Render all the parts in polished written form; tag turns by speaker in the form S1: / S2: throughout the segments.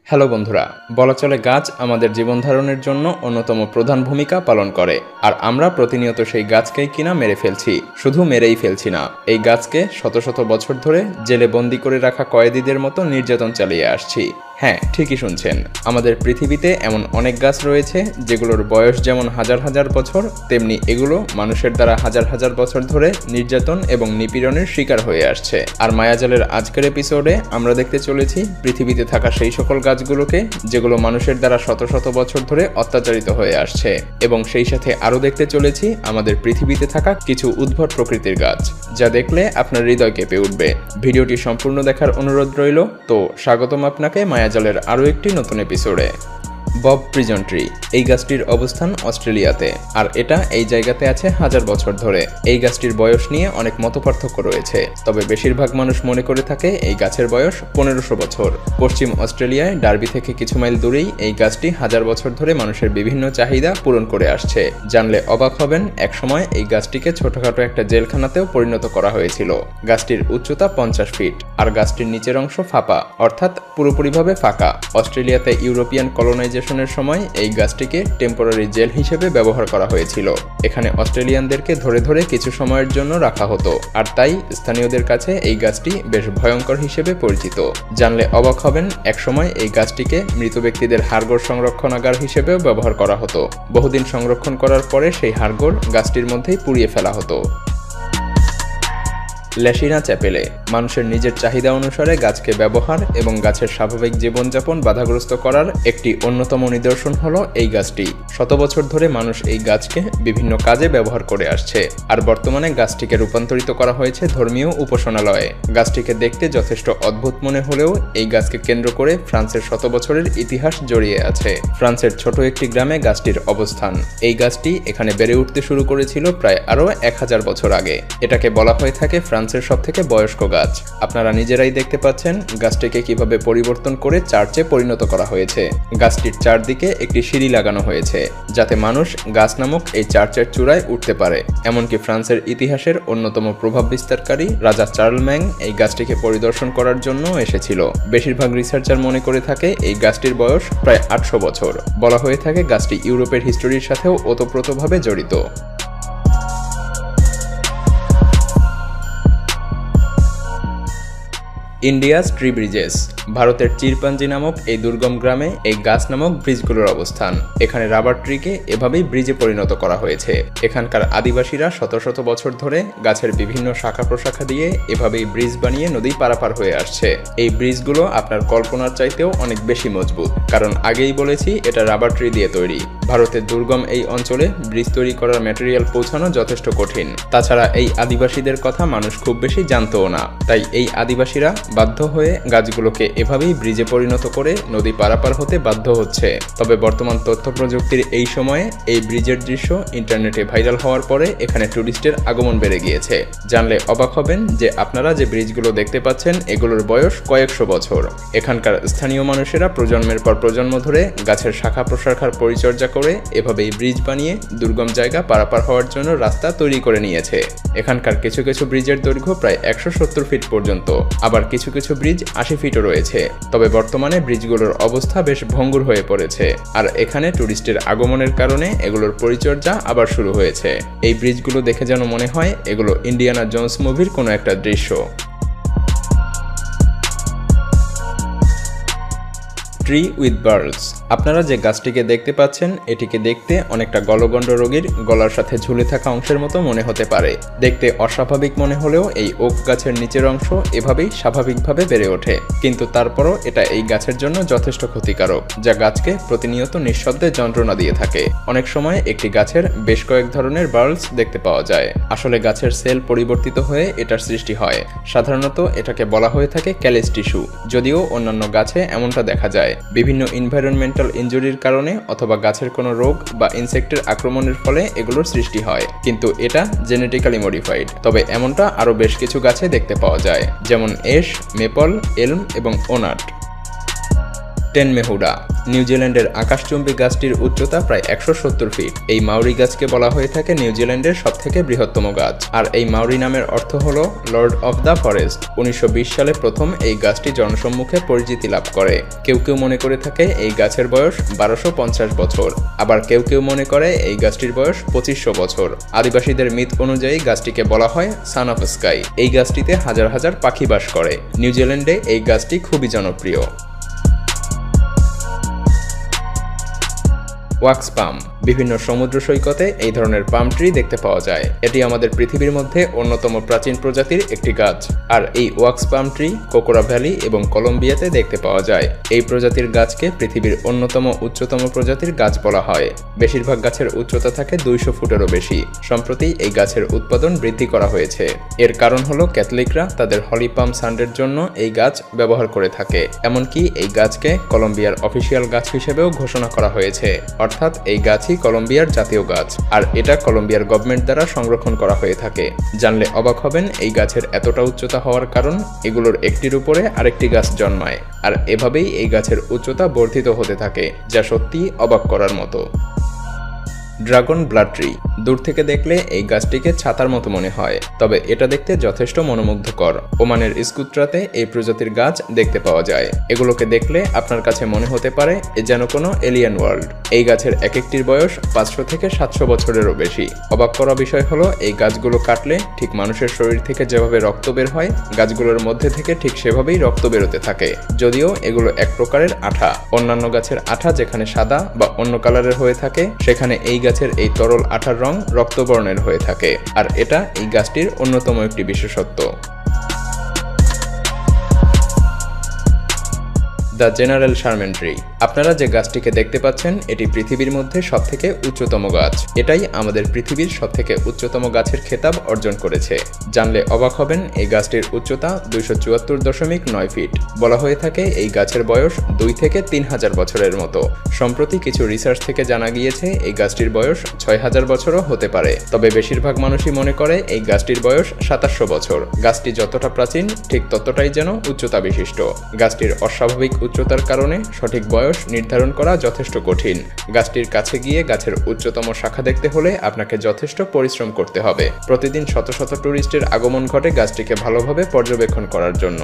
S1: Hello বন্ধুরা, বলা চলে গাছ আমাদের জীবন ধারণের জন্য অন্যতম প্রধান ভূমিকা পালন করে। আর আমরা প্রতিনিয়ত সেই গাছকেই কিনা মেরে ফেলছি। শুধু মেরেই ফেলছি না, এই গাছকে শত শত বছর ধরে জেলে বন্দি করে রাখা কয়েদিদের মতো নির্যাতন চালিয়ে আসছি। হ্যাঁ, ঠিকই শুনছেন, আমাদের পৃথিবীতে এমন অনেক গাছ রয়েছে যেগুলোর বয়স যেমন হাজার হাজার বছর, তেমনি এগুলো মানুষের দ্বারা হাজার হাজার বছর ধরে নির্যাতন এবং নিপীড়নের শিকার হয়ে আসছে। আর মায়াজালের আজকের এপিসোডে আমরা দেখতে চলেছি পৃথিবীতে থাকা সেই সকল গাছগুলোকে যেগুলো মানুষের দ্বারা শত শত বছর ধরে অত্যাচারিত হয়ে আসছে, এবং সেই সাথে আরও দেখতে চলেছি আমাদের পৃথিবীতে থাকা কিছু উদ্ভট প্রকৃতির গাছ, যা দেখলে আপনার হৃদয় কেঁপে উঠবে। ভিডিওটি সম্পূর্ণ দেখার অনুরোধ রইল। তো স্বাগতম আপনাকে মায়াজালের আরও একটি নতুন এপিসোডে। বব প্রিজন ট্রি, এই গাছটির অবস্থান অস্ট্রেলিয়াতে, আর এটা এই জায়গাতে আছে হাজার বছর ধরে। এই গাছটির বয়স নিয়ে অনেক মতপার্থক্য রয়েছে, তবে বেশিরভাগ মানুষ মনে করে থাকে এই গাছের বয়স 1500 বছর। পশ্চিম অস্ট্রেলিয়ায় ডার্বি থেকে কিছু মাইল দূরেই এই গাছটি হাজার বছর ধরে মানুষের বিভিন্ন চাহিদা পূরণ করে আসছে। জানলে অবাক হবেন, একসময় এই গাছটিকে ছোটখাটো একটা জেলখানাতেও পরিণত করা হয়েছিল। গাছটির উচ্চতা 50 ফিট, আর গাছটির নিচের অংশ ফাঁপা, অর্থাৎ পুরোপুরিভাবে ফাঁকা। অস্ট্রেলিয়াতে ইউরোপিয়ান কলোনাইজেশনের সময় এই গাছটিকে টেম্পোরারি জেল হিসেবে ব্যবহার করা হয়েছিল। এখানে অস্ট্রেলিয়ানদেরকে ধরে ধরে কিছু সময়ের জন্য রাখা হতো, আর তাই স্থানীয়দের কাছে এই গাছটি বেশ ভয়ঙ্কর হিসেবে পরিচিত। জানলে অবাক হবেন, একসময় এই গাছটিকে মৃত ব্যক্তিদের হাড়গোড় সংরক্ষণাগার হিসেবেও ব্যবহার করা হতো। বহুদিন সংরক্ষণ করার পরে সেই হাড়গোড় গাছটির মধ্যেই পুড়িয়ে ফেলা হতো। ল্যাশিনা চ্যাপেলে, মানুষের নিজের চাহিদা অনুসারে গাছকে ব্যবহার এবং গাছের স্বাভাবিক জীবনযাপন বাধাগ্রস্ত করার একটি অন্যতম নিদর্শন হলো এই গাছটি। শত বছর ধরে মানুষ এই গাছকে বিভিন্ন কাজে ব্যবহার করে আসছে, আর বর্তমানে গাছটিকে রূপান্তরিত করা হয়েছে ধর্মীয় উপাসনালয়ে। গাছটিকে দেখতে যথেষ্ট অদ্ভুত মনে হলেও এই গাছকে কেন্দ্র করে ফ্রান্সের শত বছরের ইতিহাস জড়িয়ে আছে। ফ্রান্সের ছোট একটি গ্রামে গাছটির অবস্থান। এই গাছটি এখানে বেড়ে উঠতে শুরু করেছিল প্রায় আরও 1000 বছর আগে। এটাকে বলা হয়ে থাকে ফ্রান্সের সব থেকে বয়স্ক গাছ। আপনারা নিজেরাই দেখতে পাচ্ছেন গাছটিকে কিভাবে পরিবর্তন করে চার্চে পরিণত করা হয়েছে। গাছটির চারদিকে একটি সিঁড়ি লাগানো হয়েছে, যাতে মানুষ গাছ নামক এই চার্চের চূড়ায় উঠতে পারে। এমনকি ফ্রান্সের ইতিহাসের অন্যতম প্রভাব বিস্তারকারী রাজা চার্লম্যাং এই গাছটিকে পরিদর্শন করার জন্য এসেছিল। বেশিরভাগ রিসার্চার মনে করে থাকে এই গাছটির বয়স প্রায় 800 বছর। বলা হয়ে থাকে গাছটি ইউরোপের হিস্টোরির সাথেও ওতপ্রোতভাবে জড়িত। ইন্ডিয়াস ট্রি ব্রিজেস, ভারতের চিরপাঞ্জি নামক এই দুর্গম গ্রামে এই গাছ নামক ব্রিজগুলোর অবস্থান। এখানে রাবার ট্রিকে এভাবেই ব্রিজে পরিণত করা হয়েছে। এখানকার আদিবাসীরা শত শত বছর ধরে গাছের বিভিন্ন শাখা প্রশাখা দিয়ে এভাবেই ব্রিজ বানিয়ে নদী পারাপার হয়ে আসছে। এই ব্রিজগুলো আপনার কল্পনার চাইতেও অনেক বেশি মজবুত, কারণ আগেই বলেছি এটা রাবার ট্রি দিয়ে তৈরি। ভারতের দুর্গম এই অঞ্চলে ব্রিজ তৈরি করার ম্যাটেরিয়াল পৌঁছানো যথেষ্ট কঠিন। তাছাড়া এই আদিবাসীদের কথা মানুষ খুব বেশি জানতও না, তাই এই আদিবাসীরা বাধ্য হয়ে গাছগুলোকে এভাবেই ব্রিজে পরিণত করে নদী পারাপার হতে বাধ্য হচ্ছে। তবে বর্তমান তথ্য প্রযুক্তির এই সময়ে এই ব্রিজের দৃশ্য ইন্টারনেটে ভাইরাল হওয়ার পরে এখানে টুরিস্টের আগমন বেড়ে গিয়েছে। জানলে অবাক হবেন যে আপনারা যে ব্রিজগুলো দেখতে পাচ্ছেন এগুলোর বয়স কয়েকশো বছর। এখানকার স্থানীয় মানুষেরা প্রজন্মের পর প্রজন্ম ধরে গাছের শাখা প্রশাখার পরিচর্যা করে এভাবেই ব্রিজ বানিয়ে দুর্গম জায়গা পারাপার হওয়ার জন্য রাস্তা তৈরি করে নিয়েছে। এখানকার কিছু কিছু ব্রিজের দৈর্ঘ্য প্রায় 170 ফিট পর্যন্ত, আবার কিছু কিছু ব্রিজ 80 ফিটও রয়েছে। তবে বর্তমানে ব্রিজগুলোর অবস্থা বেশ ভঙ্গুর হয়ে পড়েছে, আর এখানে টুরিস্টের আগমনের কারণে এগুলোর পরিচর্যা আবার শুরু হয়েছে। এই ব্রিজগুলো দেখে যেন মনে হয় এগুলো ইন্ডিয়ানা জোন্স মুভির কোনো একটা দৃশ্য। ট্রি উইথ বার্লস, আপনারা যে গাছটিকে দেখতে পাচ্ছেন এটিকে দেখতে অনেকটা গলগণ্ড রোগীর গলার সাথে ঝুলে থাকা অংশের মতো মনে হতে পারে। দেখতে অস্বাভাবিক মনে হলেও এই ওক গাছের নিচের অংশ এভাবেই স্বাভাবিকভাবে বেড়ে ওঠে, কিন্তু তারপরও এটা এই গাছের জন্য যথেষ্ট ক্ষতিকারক, যা গাছকে প্রতিনিয়ত নিঃশব্দে যন্ত্রণা দিয়ে থাকে। অনেক সময় একটি গাছের বেশ কয়েক ধরনের বার্লস দেখতে পাওয়া যায়। আসলে গাছের সেল পরিবর্তিত হয়ে এটার সৃষ্টি হয়। সাধারণত এটাকে বলা হয়ে থাকে ক্যালেস টিস্যু, যদিও অন্যান্য গাছে এমনটা দেখা যায়। বিভিন্ন এনভায়রনমেন্টাল ইনজুরির কারণে অথবা গাছের কোনো রোগ বা ইনসেক্টের আক্রমণের ফলে এগুলোর সৃষ্টি হয়, কিন্তু এটা জেনেটিক্যালি মডিফাইড। তবে এমনটা আরও বেশ কিছু গাছে দেখতে পাওয়া যায়, যেমন এশ, মেপল, এলম এবং ওনাট। টেনমেহুডা, নিউজিল্যান্ডের আকাশচুম্বী গাছটির উচ্চতা প্রায় 170 ফিট। এই মাউরি গাছকে বলা হয়ে থাকে নিউজিল্যান্ডের সবথেকে বৃহত্তম গাছ। আর এই মাউরি নামের অর্থ হল লর্ড অফ দ্য ফরেস্ট। 1920 সালে প্রথম এই গাছটি জনসম্মুখে পরিচিতি লাভ করে। কেউ কেউ মনে করে থাকে এই গাছের বয়স 1250 বছর, আবার কেউ কেউ মনে করে এই গাছটির বয়স 2500 বছর। আদিবাসীদের মিথ অনুযায়ী গাছটিকে বলা হয় সান অফ স্কাই। এই গাছটিতে হাজার হাজার পাখি বাস করে। নিউজিল্যান্ডে এই গাছটি খুবই জনপ্রিয়। ওয়াক্স পাম। বিভিন্ন সমুদ্র সৈকতে এই ধরনের পাম ট্রি দেখতে পাওয়া যায়। এটি আমাদের পৃথিবীর মধ্যে অন্যতম প্রাচীন প্রজাতির একটি গাছ। আর এই ওয়াক্স পাম ট্রি কোকোরা ভ্যালি এবং কলম্বিয়াতে দেখতে পাওয়া যায়। এই প্রজাতির গাছকে পৃথিবীর অন্যতম উচ্চতম প্রজাতির গাছ বলা হয়। বেশিরভাগ গাছের উচ্চতা থাকে 200 ফুটেরও বেশি। সম্প্রতি এই গাছের উৎপাদন বৃদ্ধি করা হয়েছে। এর কারণ হলো ক্যাথলিকরা তাদের হলি পাম সান্ডের জন্য এই গাছ ব্যবহার করে থাকে। এমনকি এই গাছকে কলম্বিয়ার অফিসিয়াল গাছ হিসেবেও ঘোষণা করা হয়েছে। অর্থাৎ এই গাছই কলম্বিয়ার জাতীয় গাছ, আর এটা কলম্বিয়ার গভর্নমেন্ট দ্বারা সংরক্ষণ করা হয়ে থাকে। জানলে অবাক হবেন এই গাছের এতটা উচ্চতা হওয়ার কারণ এগুলোর একটির উপরে আরেকটি গাছ জন্মায়, আর এভাবেই এই গাছের উচ্চতা বর্ধিত হতে থাকে, যা সত্যি অবাক করার মতো। Dragon blood tree. দূর থেকে দেখলে এই গাছটিকে ছাতার মতো মনে হয়, তবে এটা দেখতে যথেষ্ট মনোমুগ্ধকর। ওমানের স্কুত্রাতে এই প্রজাতির গাছ দেখতে পাওয়া যায়। এগুলোকে দেখলে আপনার কাছে মনে হতে পারে এ যেন কোনো এলিয়েন ওয়ার্ল্ড। এই গাছের এক একটির বয়স 500 থেকে 700 বছরেরও বেশি। অবাক করা বিষয় হলো এই গাছগুলো কাটলে ঠিক মানুষের শরীর থেকে যেভাবে রক্ত বের হয়, গাছগুলোর মধ্যে থেকে ঠিক সেভাবেই রক্ত বেরোতে থাকে। যদিও এগুলো এক প্রকারের আঠা। অন্যান্য গাছের আঠা যেখানে সাদা বা অন্য কালারের হয়ে থাকে, সেখানে এই গাছের এই তরল আঠার রং রক্তবর্ণের হয়ে থাকে, আর এটা এই গাছটির অন্যতম একটি বিশেষত্ব। The General Sherman tree. আপনারা যে গাছটিকে দেখতে পাচ্ছেন এটি পৃথিবীর মধ্যে সবথেকে উচ্চতম গাছ। এটাই আমাদের পৃথিবীর সবথেকে উচ্চতম গাছের খেতাব অর্জন করেছে। জানলে অবাক হবেন এই গাছটির উচ্চতা 274.9 ফিট। বলা হয়ে থাকে এই গাছের বয়স 2 থেকে 3000 বছরের মতো। সম্প্রতি কিছু রিসার্চ থেকে জানা গিয়েছে এই গাছটির বয়স 6000 বছরও হতে পারে, তবে বেশিরভাগ মানুষই মনে করে এই গাছটির বয়স 2700 বছর। গাছটি যতটা প্রাচীন ঠিক ততটাই যেন উচ্চতা বিশিষ্ট। গাছটির অস্বাভাবিক উচ্চতার কারণে সঠিক বয়স নির্ধারণ করা যথেষ্ট কঠিন। গাছটির কাছে গিয়ে গাছের উচ্চতম শাখা দেখতে হলে আপনাকে যথেষ্ট পরিশ্রম করতে হবে। প্রতিদিন শত শত টুরিস্টের আগমন ঘটে গাছটিকে ভালোভাবে পর্যবেক্ষণ করার জন্য।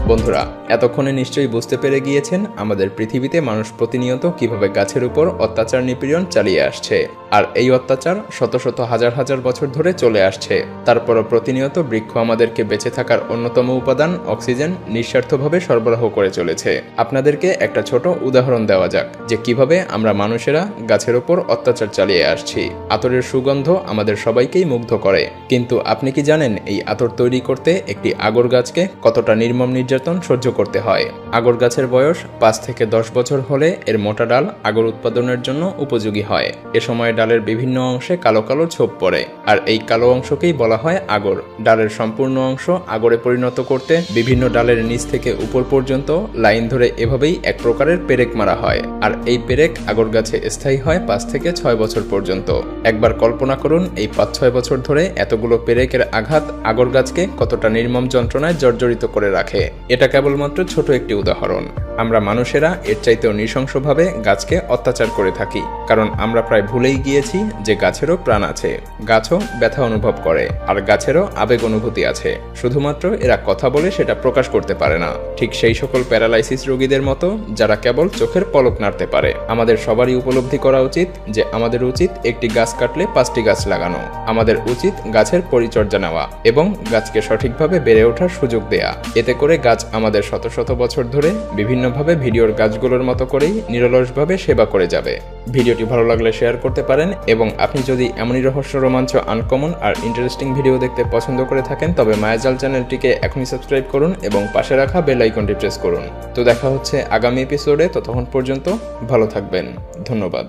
S1: বন্ধুরা, এতক্ষণে নিশ্চয়ই বুঝতে পেরে গিয়েছেন আমাদের পৃথিবীতে মানুষ প্রতিনিয়ত কিভাবে গাছের উপর অত্যাচার নিপীড়ন চালিয়ে আসছে। আর এই অত্যাচার শত শত হাজার হাজার বছর ধরে চলে আসছে। তারপরও প্রতিনিয়ত বৃক্ষ আমাদেরকে বেঁচে থাকার অন্যতম উপাদান অক্সিজেন নিঃস্বার্থভাবে সরবরাহ করে চলেছে। আপনাদেরকে একটা ছোট উদাহরণ দেওয়া যাক যে কিভাবে আমরা মানুষেরা গাছের উপর অত্যাচার চালিয়ে আসছি। আতরের সুগন্ধ আমাদের সবাইকেই মুগ্ধ করে, কিন্তু আপনি কি জানেন এই আতর তৈরি করতে একটি আগর গাছকে কতটা নির্মম নির্যাতন সহ্য করতে হয়? আগর গাছের বয়স 5 থেকে 10 বছর হলে এর মোটা ডাল আগর উৎপাদনের জন্য উপযোগী হয়। এ সময় ডালের বিভিন্ন অংশে কালো কালো ছোপ পড়ে, আর এই কালো অংশকেই বলা হয় আগর। ডালের সম্পূর্ণ অংশ আগরে পরিণত করতে বিভিন্ন ডালের নিচ থেকে উপর পর্যন্ত লাইন ধরে এভাবেই এক প্রকারের পেরেক মারা হয়, আর এই পেরেক আগর গাছে স্থায়ী হয় 5 থেকে 6 বছর পর্যন্ত। একবার কল্পনা করুন এই 5-6 বছর ধরে এতগুলো পেরেকের আঘাত আগর গাছকে কতটা নির্মম যন্ত্রণায় জর্জরিত করে রাখে। এটা কেবলমাত্র ছোট একটি উদাহরণ। আমরা মানুষেরা এর চাইতেও নৃশংসভাবে গাছকে অত্যাচার করে থাকি, কারণ আমরা প্রায় ভুলেই গিয়েছি যে গাছেরও প্রাণ আছে। গাছও ব্যথা অনুভব করে, আর গাছেরও আবেগ অনুভূতি আছে, শুধুমাত্র এরা কথা বলে সেটা প্রকাশ করতে পারে না। ঠিক সেই সকল প্যারালাইসিস রোগীদের মতো যারা কেবল চোখের পলক নাড়তে পারে। আমাদের সবারই উপলব্ধি করা উচিত যে আমাদের উচিত একটি গাছ কাটলে 5টি গাছ লাগানো। আমাদের উচিত গাছের পরিচর্যা নেওয়া এবং গাছকে সঠিকভাবে বেড়ে ওঠার সুযোগ দেয়া। এতে করে গাছ আমাদের শত শত বছর ধরে বিভিন্নভাবে ভিডিওর গাছগুলোর মতো করেই নিরলসভাবে সেবা করে যাবে। ভিডিওটি ভালো লাগলে শেয়ার করতে পারেন, এবং আপনি যদি এমনই রহস্য, রোমাঞ্চ, আনকমন আর ইন্টারেস্টিং ভিডিও দেখতে পছন্দ করে থাকেন তবে মায়াজাল চ্যানেলটিকে এখনই সাবস্ক্রাইব করুন এবং পাশে রাখা বেল আইকনটি প্রেস করুন। তো দেখা হচ্ছে আগামী এপিসোডে। ততক্ষণ পর্যন্ত ভালো থাকবেন। ধন্যবাদ।